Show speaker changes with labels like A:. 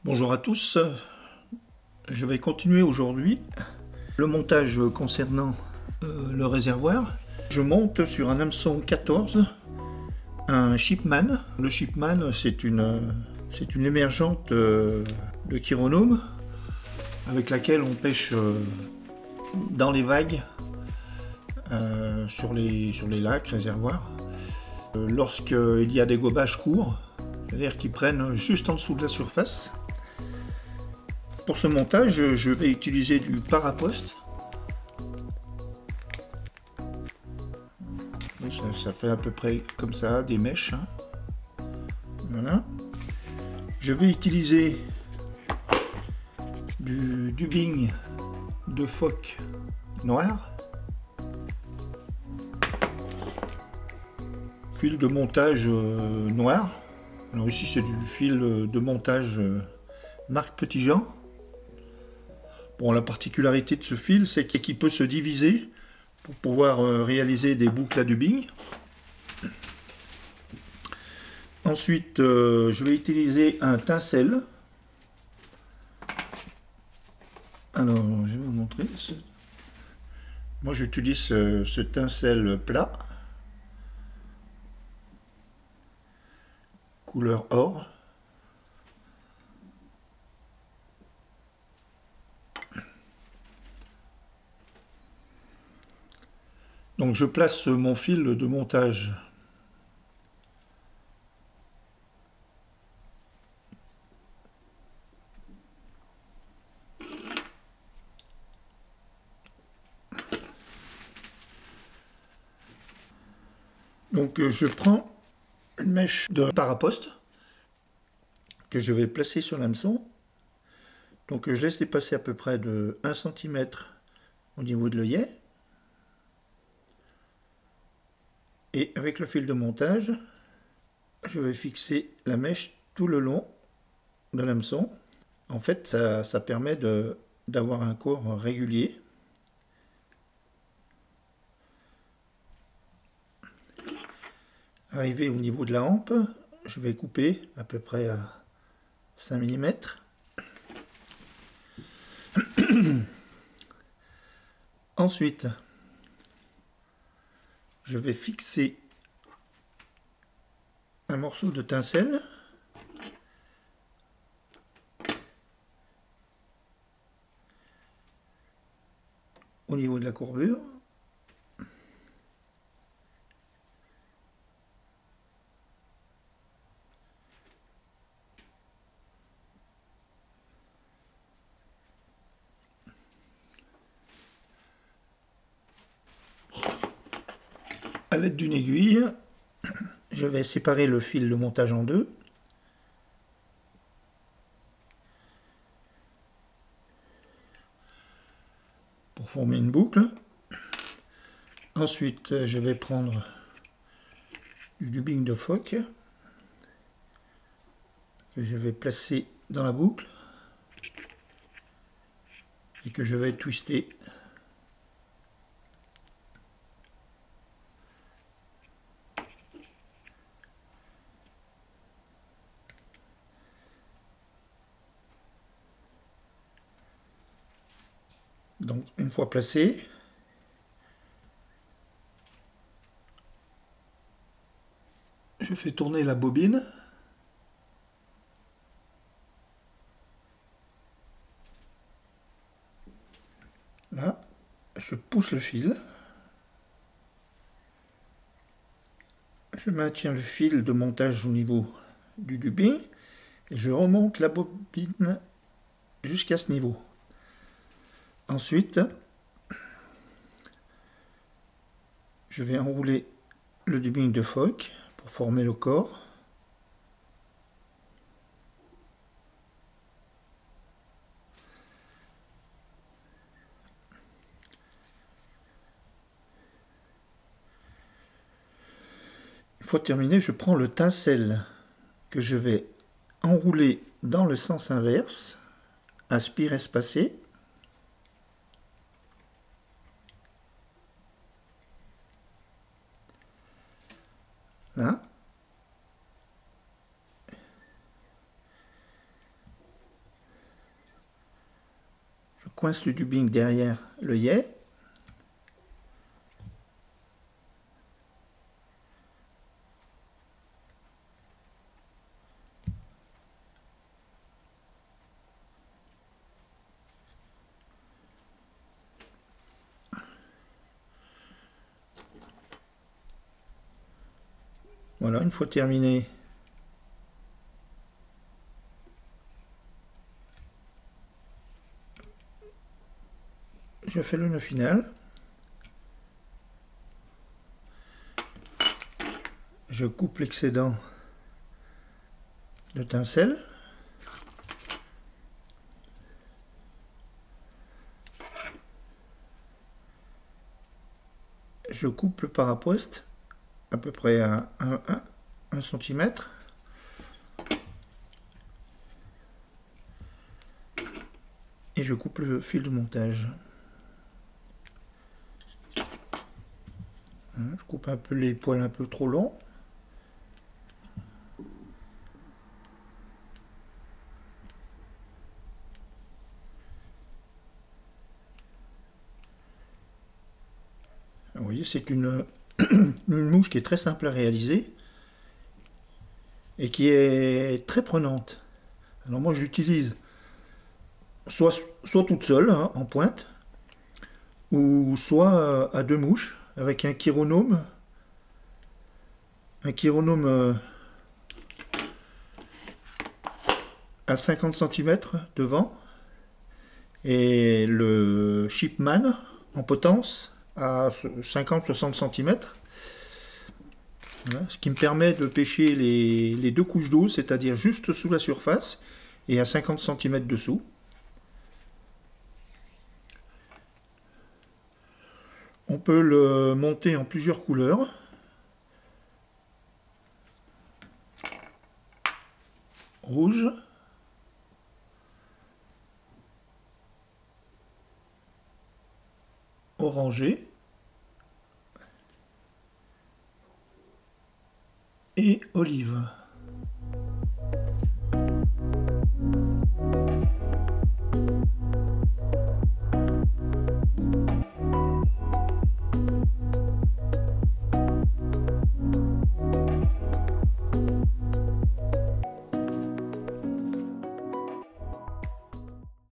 A: Bonjour à tous, je vais continuer aujourd'hui le montage concernant le réservoir. Je monte sur un hameçon 14, un Shipman. Le Shipman, c'est une émergente de chironome avec laquelle on pêche dans les vagues sur les lacs, réservoirs. Lorsqu'il y a des gobages courts, c'est-à-dire qu'ils prennent juste en dessous de la surface. Pour ce montage, je vais utiliser du paraposte. Ça fait à peu près comme ça, des mèches. Voilà. Je vais utiliser du dubbing de phoque noir. Fil de montage noir. Alors ici c'est du fil de montage marque Petit-Jean. Bon, la particularité de ce fil, c'est qu'il peut se diviser pour pouvoir réaliser des boucles à dubbing. Ensuite, je vais utiliser un tinsel. Alors, je vais vous montrer. Moi, j'utilise ce tinsel plat, couleur or. Donc je place mon fil de montage je prends une mèche de paraposte que je vais placer sur l'hameçon. Donc je laisse dépasser à peu près de 1 cm au niveau de l'œillet. Et avec le fil de montage, je vais fixer la mèche tout le long de l'hameçon. En fait, ça permet d'avoir un corps régulier. Arrivé au niveau de la hampe, je vais couper à peu près à 5 mm. Ensuite, je vais fixer un morceau de tinsel au niveau de la courbure. À l'aide d'une aiguille, je vais séparer le fil de montage en deux. Pour former une boucle. Ensuite, je vais prendre du dubbing de phoque que je vais placer dans la boucle et que je vais twister. Donc une fois placé, je fais tourner la bobine. Là, je pousse le fil. Je maintiens le fil de montage au niveau du dubbing et je remonte la bobine jusqu'à ce niveau. Ensuite, je vais enrouler le dubbing de phoque pour former le corps. Une fois terminé, je prends le tinsel que je vais enrouler dans le sens inverse, aspire espacé. Là. coince le dubbing derrière l'œillet. Voilà, une fois terminé, je fais le nœud final. Je coupe l'excédent de tincelle. Je coupe le paraposte à peu près à 1 cm. Et je coupe le fil de montage. Je coupe un peu les poils un peu trop longs. Vous voyez, c'est une mouche qui est très simple à réaliser et qui est très prenante. Alors moi j'utilise soit toute seule, hein, en pointe, ou soit à 2 mouches avec un chironome à 50 cm devant et le Shipman en potence à 50-60 cm. Voilà, ce qui me permet de pêcher les 2 couches d'eau, c'est-à-dire juste sous la surface et à 50 cm dessous. On peut le monter en plusieurs couleurs. Rouge, orangé et olive.